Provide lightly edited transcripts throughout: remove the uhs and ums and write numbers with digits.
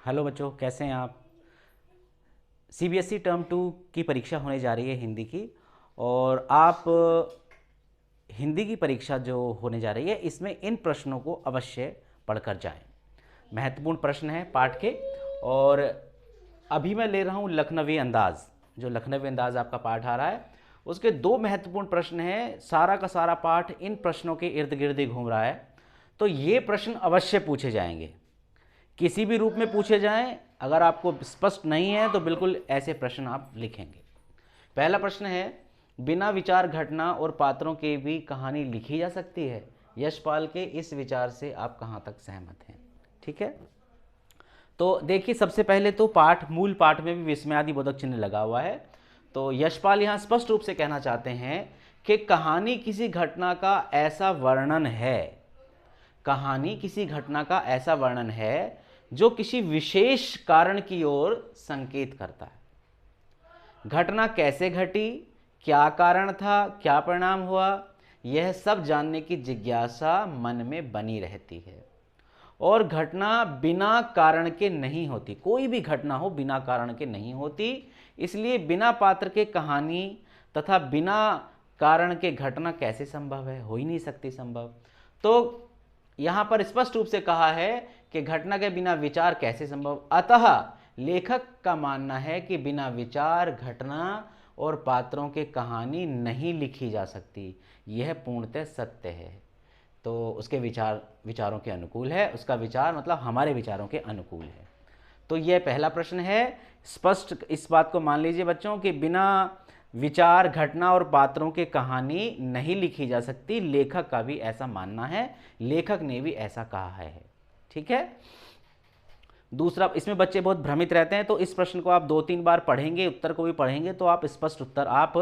Hello बच्चों, कैसे हैं आप। सीबीएसई टर्म 2 की परीक्षा होने जा रही है हिंदी की। और आप हिंदी की परीक्षा जो होने जा रही है इसमें इन प्रश्नों को अवश्य पढ़कर जाएं। महत्वपूर्ण प्रश्न है पाठ के। और अभी मैं ले रहा हूँ लखनवी अंदाज। जो लखनवी अंदाज आपका पाठ आ रहा है उसके दो महत्वपूर्ण प्रश्न हैं। सारा का सारा पाठ इन प्रश्नों के इर्द गिर्द ही घूम रहा है। तो ये प्रश्न अवश्य पूछे जाएंगे, किसी भी रूप में पूछे जाएं। अगर आपको स्पष्ट नहीं है तो बिल्कुल ऐसे प्रश्न आप लिखेंगे। पहला प्रश्न है, बिना विचार घटना और पात्रों के भी कहानी लिखी जा सकती है। यशपाल के इस विचार से आप कहाँ तक सहमत हैं। ठीक है, तो देखिए सबसे पहले तो मूल पाठ में भी विस्मयादिबोधक चिन्ह लगा हुआ है। तो यशपाल यहाँ स्पष्ट रूप से कहना चाहते हैं कि कहानी किसी घटना का ऐसा वर्णन है, कहानी किसी घटना का ऐसा वर्णन है जो किसी विशेष कारण की ओर संकेत करता है। घटना कैसे घटी, क्या कारण था, क्या परिणाम हुआ, यह सब जानने की जिज्ञासा मन में बनी रहती है। और घटना बिना कारण के नहीं होती, कोई भी घटना हो बिना कारण के नहीं होती। इसलिए बिना पात्र के कहानी तथा बिना कारण के घटना कैसे संभव है, हो ही नहीं सकती संभव। तो यहाँ पर स्पष्ट रूप से कहा है कि घटना के बिना विचार कैसे संभव। अतः लेखक का मानना है कि बिना विचार घटना और पात्रों के कहानी नहीं लिखी जा सकती। यह पूर्णतः सत्य है। तो उसके विचारों के अनुकूल है, उसका विचार मतलब हमारे विचारों के अनुकूल है। तो यह पहला प्रश्न है। स्पष्ट इस बात को मान लीजिए बच्चों कि बिना विचार घटना और पात्रों की कहानी नहीं लिखी जा सकती। लेखक का भी ऐसा मानना है, लेखक ने भी ऐसा कहा है। ठीक है। दूसरा, इसमें बच्चे बहुत भ्रमित रहते हैं, तो इस प्रश्न को आप 2-3 बार पढ़ेंगे, उत्तर को भी पढ़ेंगे तो आप स्पष्ट उत्तर आप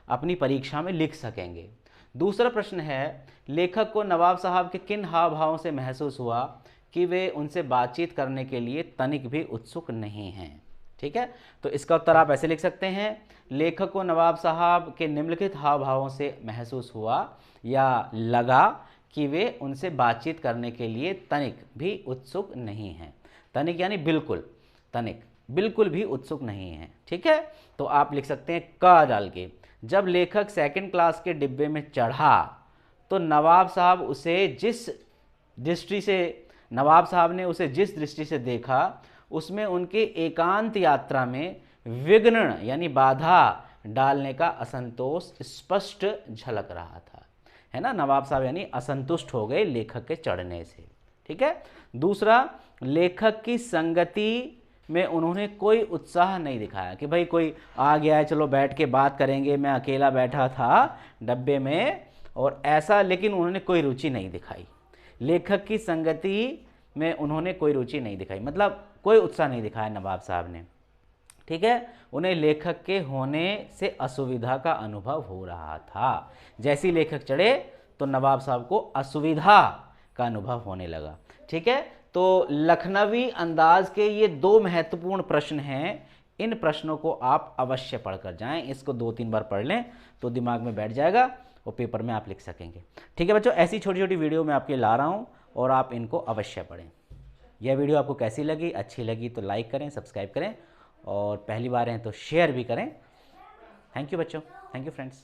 अपनी परीक्षा में लिख सकेंगे। दूसरा प्रश्न है, लेखक को नवाब साहब के किन हाव भावों से महसूस हुआ कि वे उनसे बातचीत करने के लिए तनिक भी उत्सुक नहीं हैं। ठीक है, तो इसका उत्तर आप ऐसे लिख सकते हैं, लेखक को नवाब साहब के निम्नलिखित हाव भावों से महसूस हुआ या लगा कि वे उनसे बातचीत करने के लिए तनिक भी उत्सुक नहीं हैं। तनिक यानी बिल्कुल, तनिक बिल्कुल भी उत्सुक नहीं है। ठीक है, तो आप लिख सकते हैं का डाल के, जब लेखक सेकंड क्लास के डिब्बे में चढ़ा तो नवाब साहब ने उसे जिस दृष्टि से देखा उसमें उनके एकांत यात्रा में विघ्न यानी बाधा डालने का असंतोष स्पष्ट झलक रहा था। है ना, नवाब साहब यानी असंतुष्ट हो गए लेखक के चढ़ने से। ठीक है। दूसरा, लेखक की संगति में उन्होंने कोई उत्साह नहीं दिखाया कि भाई कोई आ गया है चलो बैठ के बात करेंगे, मैं अकेला बैठा था डब्बे में और ऐसा, लेकिन उन्होंने कोई रुचि नहीं दिखाई। लेखक की संगति में उन्होंने कोई रुचि नहीं दिखाई मतलब कोई उत्साह नहीं दिखाया नवाब साहब ने। ठीक है, उन्हें लेखक के होने से असुविधा का अनुभव हो रहा था। जैसे ही लेखक चढ़े तो नवाब साहब को असुविधा का अनुभव होने लगा। ठीक है, तो लखनवी अंदाज के ये दो महत्वपूर्ण प्रश्न हैं। इन प्रश्नों को आप अवश्य पढ़कर जाएं। इसको 2-3 बार पढ़ लें तो दिमाग में बैठ जाएगा और पेपर में आप लिख सकेंगे। ठीक है बच्चों, ऐसी छोटी छोटी वीडियो मैं आपके ला रहा हूं और आप इनको अवश्य पढ़ें। यह वीडियो आपको कैसी लगी, अच्छी लगी तो लाइक करें, सब्सक्राइब करें और पहली बार हैं तो शेयर भी करें। थैंक यू बच्चों, थैंक यू फ्रेंड्स।